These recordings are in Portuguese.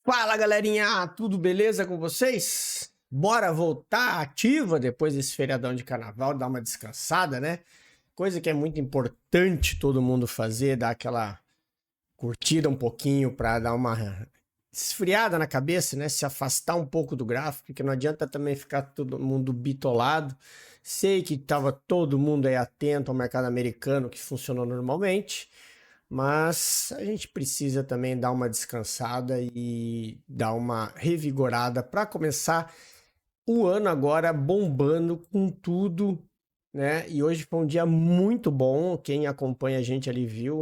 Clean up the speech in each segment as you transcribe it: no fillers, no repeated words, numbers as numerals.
Fala, galerinha, tudo beleza com vocês? Bora voltar ativa depois desse feriadão de carnaval, dar uma descansada, né? Coisa que é muito importante todo mundo fazer, dar aquela curtida um pouquinho para dar uma esfriada na cabeça, né? Se afastar um pouco do gráfico, porque não adianta também ficar todo mundo bitolado. Sei que tava todo mundo aí atento ao mercado americano que funcionou normalmente, mas a gente precisa também dar uma descansada e dar uma revigorada para começar o ano agora bombando com tudo, né? E hoje foi um dia muito bom. Quem acompanha a gente ali viu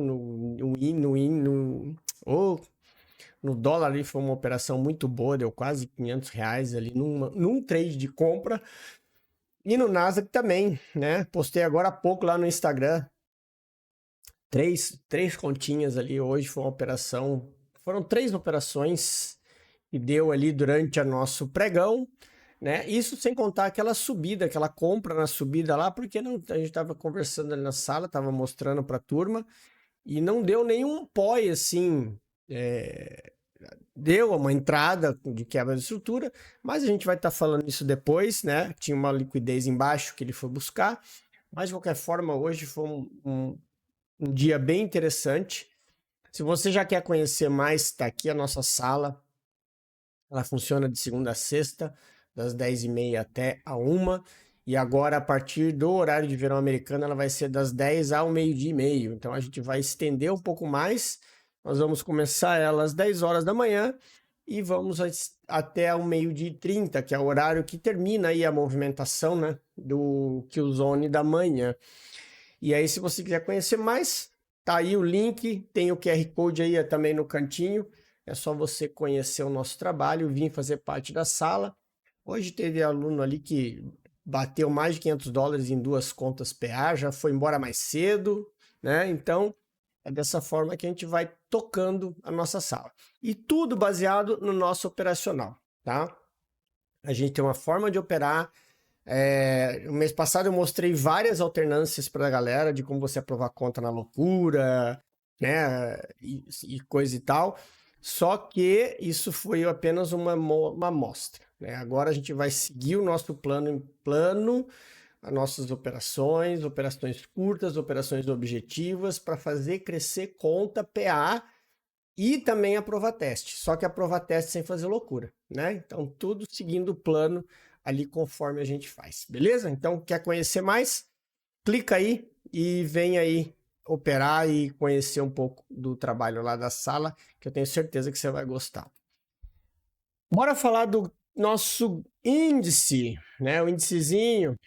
oh, no dólar ali foi uma operação muito boa, deu quase R$ 500 ali num trade de compra. E no Nasdaq também, né? Postei agora há pouco lá no Instagram. Três continhas ali hoje, foi uma operação. Foram 3 operações que deu ali durante a nosso pregão, né? Isso sem contar aquela subida, aquela compra na subida lá, porque não, a gente estava conversando ali na sala, estava mostrando para a turma, e não deu nenhum POI assim. Deu uma entrada de quebra de estrutura, mas a gente vai estar falando isso depois, né? Tinha uma liquidez embaixo que ele foi buscar, mas de qualquer forma, hoje foi um dia bem interessante. Se você já quer conhecer mais, está aqui a nossa sala. Ela funciona de segunda a sexta, das 10h30 até a 1h. E agora, a partir do horário de verão americano, ela vai ser das 10 ao meio-dia e meio. Então a gente vai estender um pouco mais. Nós vamos começar ela às 10 horas da manhã e vamos até o meio-dia e 30, que é o horário que termina aí a movimentação, né, do Killzone da manhã. E aí, se você quiser conhecer mais, tá aí o link, tem o QR Code aí também no cantinho. É só você conhecer o nosso trabalho, vir fazer parte da sala. Hoje teve aluno ali que bateu mais de US$ 500 em 2 contas PA, já foi embora mais cedo, né? Então, é dessa forma que a gente vai tocando a nossa sala. E tudo baseado no nosso operacional, tá? A gente tem uma forma de operar. No mês passado eu mostrei várias alternâncias para a galera de como você aprovar conta na loucura, né, e coisa e tal. Só que isso foi apenas uma amostra, né? Agora a gente vai seguir o nosso plano, as nossas operações curtas, operações objetivas para fazer crescer conta PA e também aprovar teste. Só que aprovar teste sem fazer loucura, né? Então tudo seguindo o plano ali conforme a gente faz, beleza? Então, quer conhecer mais? Clica aí e vem aí operar e conhecer um pouco do trabalho lá da sala, que eu tenho certeza que você vai gostar. Bora falar do nosso índice, né? O índicezinho.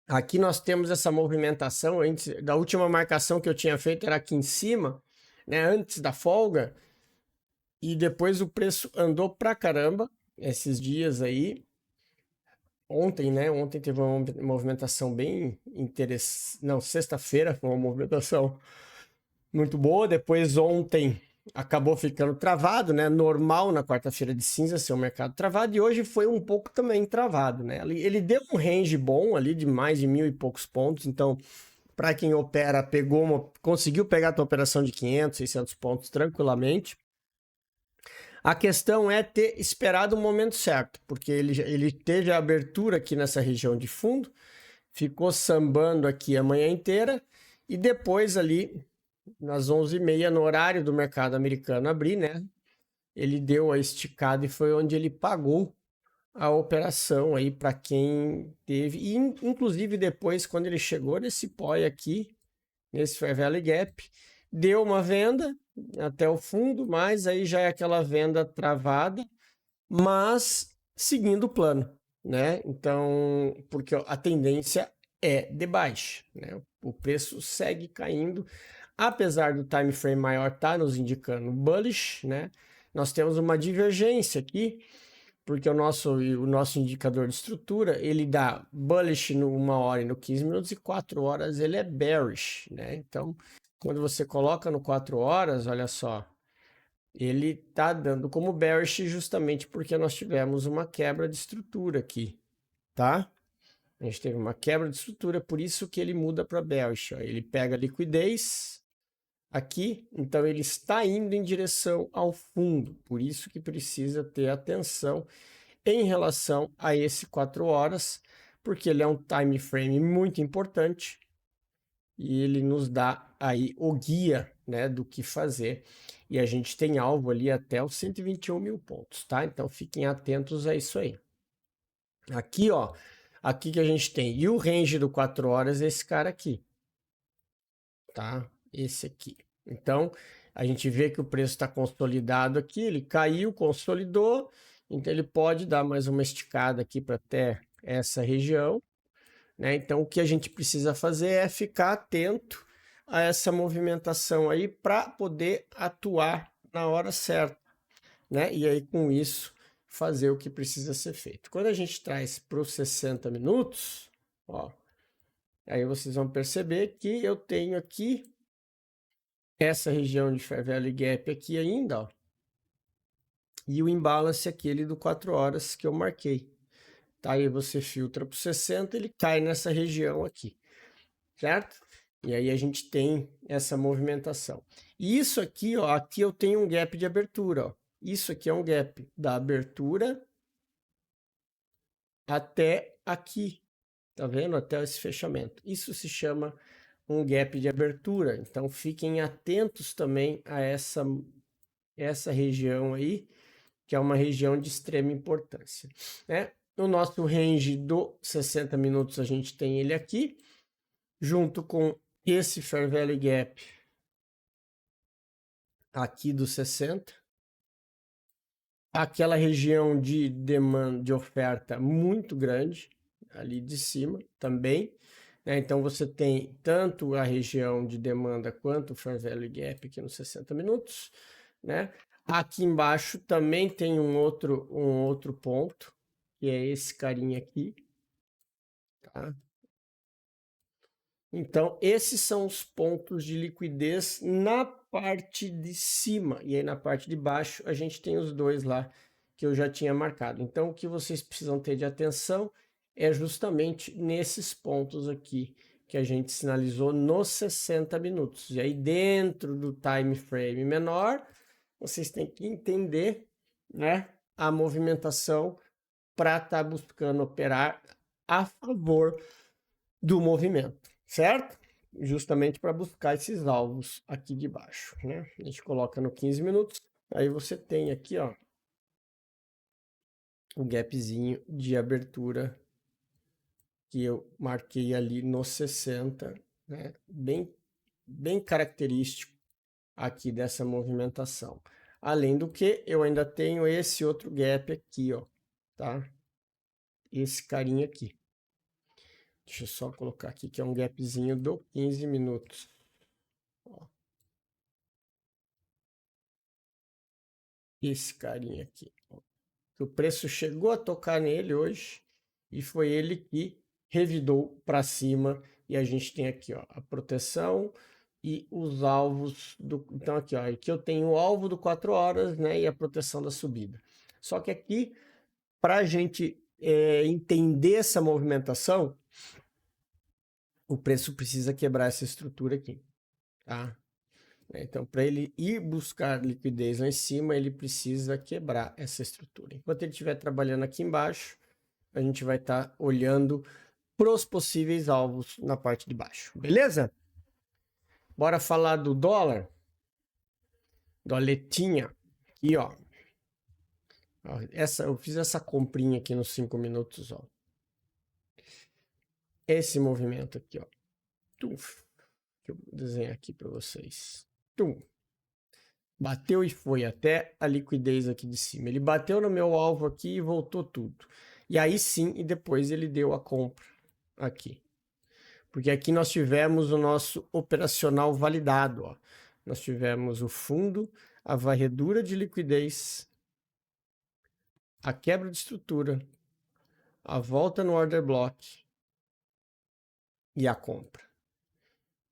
Aqui nós temos essa movimentação, da última marcação que eu tinha feito era aqui em cima, né? Antes da folga, e depois o preço andou pra caramba esses dias aí. Ontem, né? Ontem teve uma movimentação bem interessante. Não, sexta-feira foi uma movimentação muito boa. Depois, ontem acabou ficando travado, né? Normal na quarta-feira de cinza ser um mercado travado. E hoje foi um pouco também travado, né? Ele deu um range bom ali de mais de 1.000 e poucos pontos. Então, para quem opera, conseguiu pegar a tua operação de 500, 600 pontos tranquilamente. A questão é ter esperado o momento certo, porque ele teve a abertura aqui nessa região de fundo, ficou sambando aqui a manhã inteira, e depois ali, nas 11h30, no horário do mercado americano abrir, né? Ele deu a esticada e foi onde ele pagou a operação aí para quem teve. E, inclusive, depois, quando ele chegou nesse POI aqui, nesse Fair Value Gap, deu uma venda até o fundo, mas aí já é aquela venda travada, mas seguindo o plano, né? Então, porque a tendência é de baixa, né? O preço segue caindo, apesar do time frame maior estar nos indicando bullish, né? Nós temos uma divergência aqui, porque o nosso indicador de estrutura, ele dá bullish no 1 hora e no 15 minutos, e 4 horas ele é bearish, né? Então, quando você coloca no 4 horas, olha só, ele tá dando como bearish justamente porque nós tivemos uma quebra de estrutura aqui, tá? A gente teve uma quebra de estrutura, por isso que ele muda para bearish, ó. Ele pega a liquidez, aqui, então ele está indo em direção ao fundo, por isso que precisa ter atenção em relação a esse 4 horas, porque ele é um time frame muito importante e ele nos dá aí o guia, né, do que fazer. E a gente tem alvo ali até os 121 mil pontos, tá? Então fiquem atentos a isso aí. Aqui, ó, aqui que a gente tem, e o range do 4 horas é esse cara aqui, tá? Esse aqui. Então, a gente vê que o preço está consolidado aqui, ele caiu, consolidou, então ele pode dar mais uma esticada aqui para até essa região, né? Então, o que a gente precisa fazer é ficar atento a essa movimentação aí para poder atuar na hora certa, né? E aí, com isso, fazer o que precisa ser feito. Quando a gente traz para os 60 minutos, ó, aí vocês vão perceber que eu tenho aqui essa região de Fair Value Gap aqui ainda, ó, e o imbalance aquele do 4 horas que eu marquei. Tá? Aí você filtra para o 60, ele cai nessa região aqui, certo? E aí a gente tem essa movimentação. E isso aqui, ó, aqui eu tenho um gap de abertura, ó. Isso aqui é um gap da abertura até aqui, tá vendo? Até esse fechamento. Isso se chama um gap de abertura. Então fiquem atentos também a essa região aí, que é uma região de extrema importância, né? No nosso range do 60 minutos a gente tem ele aqui, junto com esse Fair Value Gap aqui do 60, aquela região de demanda, de oferta muito grande ali de cima também, né? Então você tem tanto a região de demanda quanto o Fair Value Gap aqui nos 60 minutos, né? Aqui embaixo também tem um outro ponto, que é esse carinha aqui, tá? Então, esses são os pontos de liquidez na parte de cima. E aí, na parte de baixo, a gente tem os dois lá que eu já tinha marcado. Então, o que vocês precisam ter de atenção é justamente nesses pontos aqui que a gente sinalizou nos 60 minutos. E aí, dentro do time frame menor, vocês têm que entender, né, a movimentação para estar buscando operar a favor do movimento, certo? Justamente para buscar esses alvos aqui de baixo, né? A gente coloca no 15 minutos, aí você tem aqui, ó, o gapzinho de abertura que eu marquei ali no 60, né? Bem característico aqui dessa movimentação. Além do que, eu ainda tenho esse outro gap aqui, ó, tá? Esse carinha aqui. Deixa eu só colocar aqui que é um gapzinho do 15 minutos. Ó. Esse carinha aqui. Ó. O preço chegou a tocar nele hoje e foi ele que revidou para cima. E a gente tem aqui, ó, a proteção e os alvos do... Então aqui, ó, aqui eu tenho o alvo do 4 horas, né, e a proteção da subida. Só que aqui, para a gente entender essa movimentação, o preço precisa quebrar essa estrutura aqui, tá? Então, para ele ir buscar liquidez lá em cima, ele precisa quebrar essa estrutura. Enquanto ele estiver trabalhando aqui embaixo, a gente vai estar olhando para os possíveis alvos na parte de baixo, beleza? Bora falar do dólar. Doletinha. Aqui, ó. Eu fiz essa comprinha aqui nos 5 minutos, ó. Esse movimento aqui, ó. Deixa eu desenhar aqui para vocês. Bateu e foi até a liquidez aqui de cima. Ele bateu no meu alvo aqui e voltou tudo. E aí sim, e depois ele deu a compra aqui. Porque aqui nós tivemos o nosso operacional validado, ó. Nós tivemos o fundo, a varredura de liquidez, a quebra de estrutura, a volta no order block e a compra.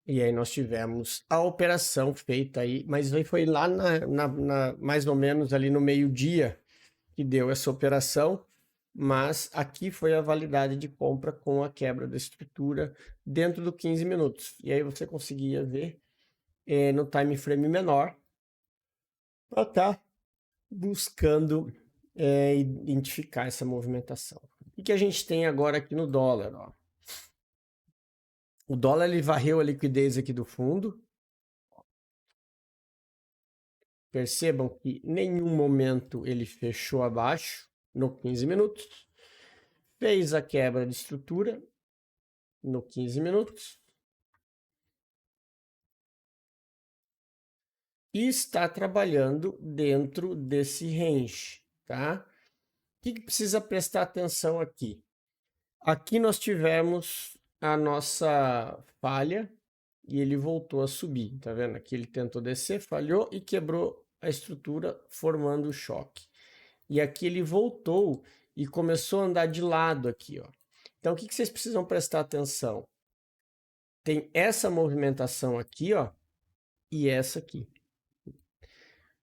E aí nós tivemos a operação feita aí, mas aí foi lá mais ou menos ali no meio-dia que deu essa operação, mas aqui foi a validade de compra com a quebra da estrutura dentro do 15 minutos. E aí você conseguia ver no time frame menor para estar buscando identificar essa movimentação. O que a gente tem agora aqui no dólar? Ó? O dólar ele varreu a liquidez aqui do fundo. Percebam que em nenhum momento ele fechou abaixo no 15 minutos. Fez a quebra de estrutura no 15 minutos. E está trabalhando dentro desse range, tá? O que precisa prestar atenção aqui? Aqui nós tivemos a nossa falha e ele voltou a subir, tá vendo? Aqui ele tentou descer, falhou e quebrou a estrutura, formando o choque. E aqui ele voltou e começou a andar de lado aqui, ó. Então, o que vocês precisam prestar atenção? Tem essa movimentação aqui, ó, e essa aqui.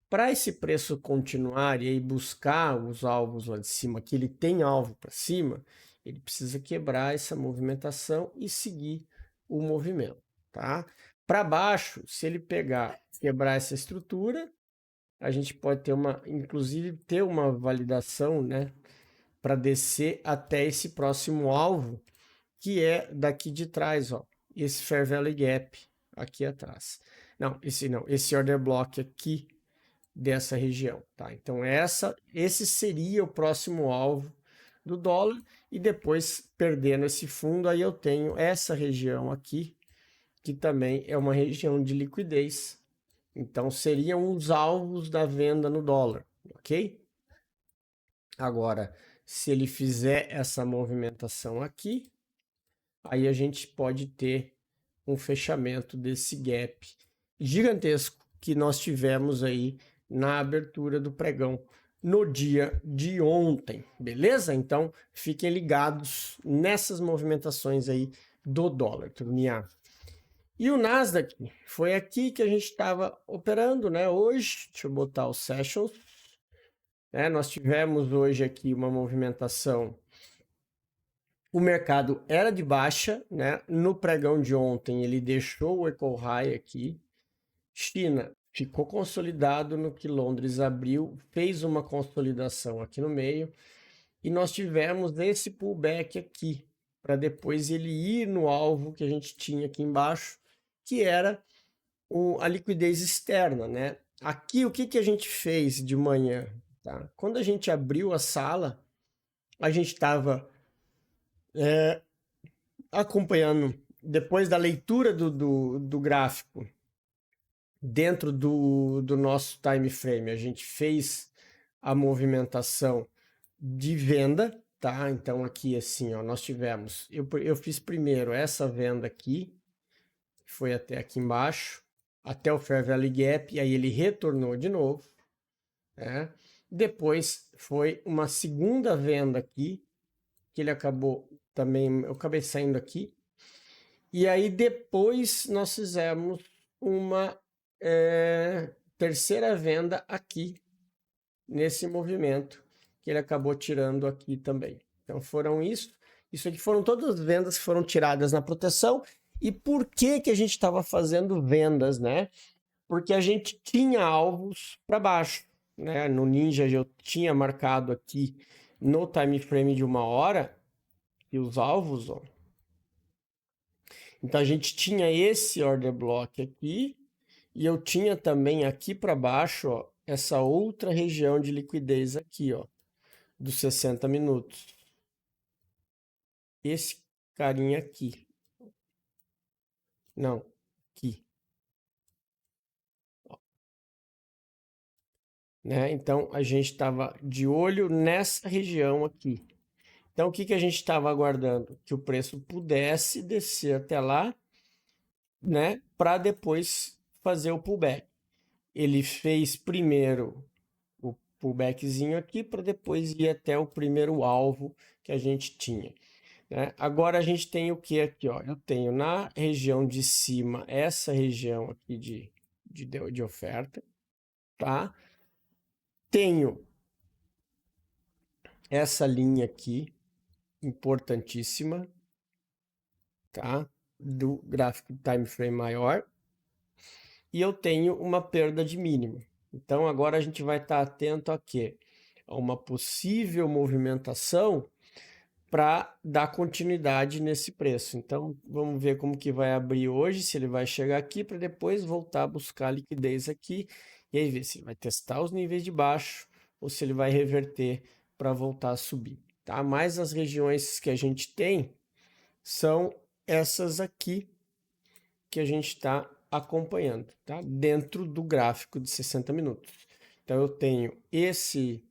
Para esse preço continuar e aí buscar os alvos lá de cima, que ele tem alvo para cima, ele precisa quebrar essa movimentação e seguir o movimento, tá? Para baixo, se ele quebrar essa estrutura, a gente pode ter inclusive ter uma validação, né, para descer até esse próximo alvo, que é daqui de trás, ó, esse Fair Value Gap aqui atrás. Não, esse order block aqui dessa região, tá? Então esse seria o próximo alvo do dólar e depois perdendo esse fundo, aí eu tenho essa região aqui, que também é uma região de liquidez. Então seriam os alvos da venda no dólar, ok? Agora, se ele fizer essa movimentação aqui, aí a gente pode ter um fechamento desse gap gigantesco que nós tivemos aí na abertura do pregão no dia de ontem, beleza? Então, fiquem ligados nessas movimentações aí do dólar, turminha. E o Nasdaq, foi aqui que a gente estava operando, né? Hoje, deixa eu botar o Sessions, né? Nós tivemos hoje aqui uma movimentação. O mercado era de baixa, né? No pregão de ontem ele deixou o Equal High aqui. China ficou consolidado no que Londres abriu, fez uma consolidação aqui no meio e nós tivemos esse pullback aqui para depois ele ir no alvo que a gente tinha aqui embaixo, que era a liquidez externa, né? Aqui o que a gente fez de manhã, tá? Quando a gente abriu a sala, a gente estava acompanhando, depois da leitura do gráfico, dentro do nosso time frame, a gente fez a movimentação de venda, tá? Então aqui assim, ó, nós tivemos, eu fiz primeiro essa venda aqui, que foi até aqui embaixo, até o Fair Value Gap, e aí ele retornou de novo, né? Depois foi uma segunda venda aqui, que ele acabou também, eu acabei saindo aqui, e aí depois nós fizemos uma terceira venda aqui, nesse movimento, que ele acabou tirando aqui também. Então foram isso. Isso aqui foram todas as vendas que foram tiradas na proteção. E por que a gente estava fazendo vendas, né? Porque a gente tinha alvos para baixo, né? No Ninja eu tinha marcado aqui no time frame de 1 hora e os alvos, ó. Então a gente tinha esse order block aqui e eu tinha também aqui para baixo, ó, essa outra região de liquidez aqui, ó, dos 60 minutos. Esse carinha aqui. Não, aqui. Ó. Né? Então a gente estava de olho nessa região aqui. Então o que a gente estava aguardando? Que o preço pudesse descer até lá, né, para depois fazer o pullback. Ele fez primeiro o pullbackzinho aqui para depois ir até o primeiro alvo que a gente tinha, né? Agora a gente tem o que aqui, ó? Eu tenho na região de cima essa região aqui de oferta, tá? Tenho essa linha aqui, importantíssima, tá? Do gráfico time frame maior. e eu tenho uma perda de mínima. Então agora a gente vai estar atento a quê? A uma possível movimentação para dar continuidade nesse preço. Então vamos ver como que vai abrir hoje, se ele vai chegar aqui para depois voltar a buscar a liquidez aqui e aí ver se ele vai testar os níveis de baixo ou se ele vai reverter para voltar a subir, tá? Mas as regiões que a gente tem são essas aqui que a gente está acompanhando, tá? Dentro do gráfico de 60 minutos. Então eu tenho esse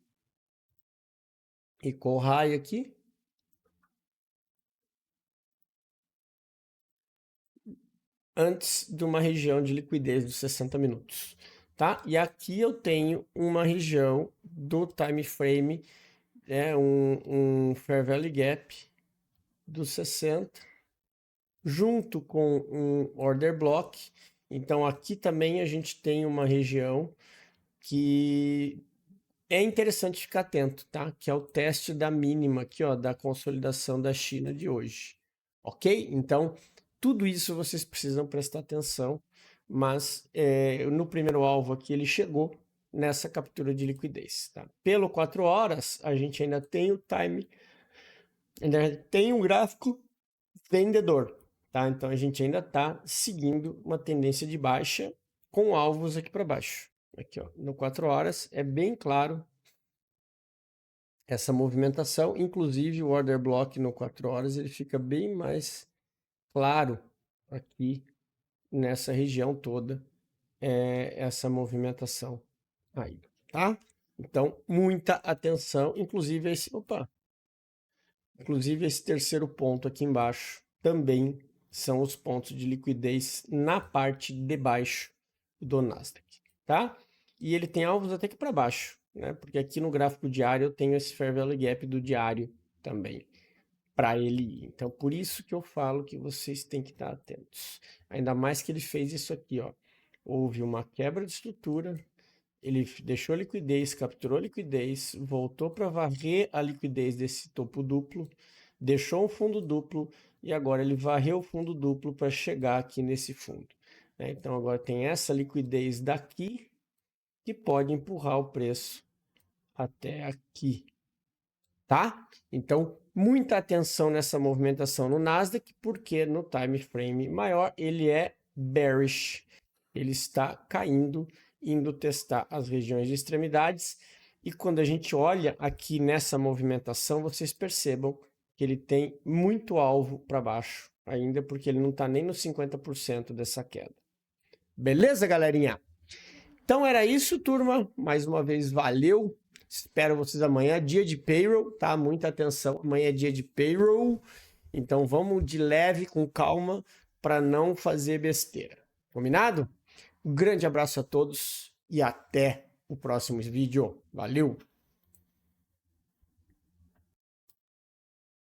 equal high aqui, antes de uma região de liquidez dos 60 minutos, tá? E aqui eu tenho uma região do time frame, um Fair Value Gap dos 60, junto com um Order Block. Então aqui também a gente tem uma região que é interessante ficar atento, tá? Que é o teste da mínima aqui, ó, da consolidação da China de hoje, ok? Então, tudo isso vocês precisam prestar atenção, mas no primeiro alvo aqui ele chegou nessa captura de liquidez, tá? Pelo 4 horas, a gente ainda tem o time, ainda tem um gráfico vendedor, tá? Então, a gente ainda está seguindo uma tendência de baixa com alvos aqui para baixo. Aqui, ó, no 4 horas é bem claro essa movimentação, inclusive o order block no 4 horas ele fica bem mais claro aqui nessa região toda, essa movimentação aí, tá? Então, muita atenção, inclusive esse terceiro ponto aqui embaixo também são os pontos de liquidez na parte de baixo do Nasdaq, tá? E ele tem alvos até que para baixo, né? Porque aqui no gráfico diário eu tenho esse Fair Value Gap do diário também para ele ir. Então, por isso que eu falo que vocês têm que estar atentos. Ainda mais que ele fez isso aqui, ó. Houve uma quebra de estrutura, ele deixou liquidez, capturou liquidez, voltou para varrer a liquidez desse topo duplo, deixou um fundo duplo e agora ele varreu o fundo duplo para chegar aqui nesse fundo, né? Então agora tem essa liquidez daqui que pode empurrar o preço até aqui, tá? Então muita atenção nessa movimentação no Nasdaq, porque no time frame maior ele é bearish, ele está caindo, indo testar as regiões de extremidades, e quando a gente olha aqui nessa movimentação, vocês percebam que ele tem muito alvo para baixo ainda, porque ele não está nem nos 50% dessa queda. Beleza, galerinha? Então era isso, turma. Mais uma vez, valeu. Espero vocês amanhã, dia de payroll, tá? Muita atenção, amanhã é dia de payroll, então vamos de leve, com calma, para não fazer besteira. Combinado? Um grande abraço a todos e até o próximo vídeo. Valeu!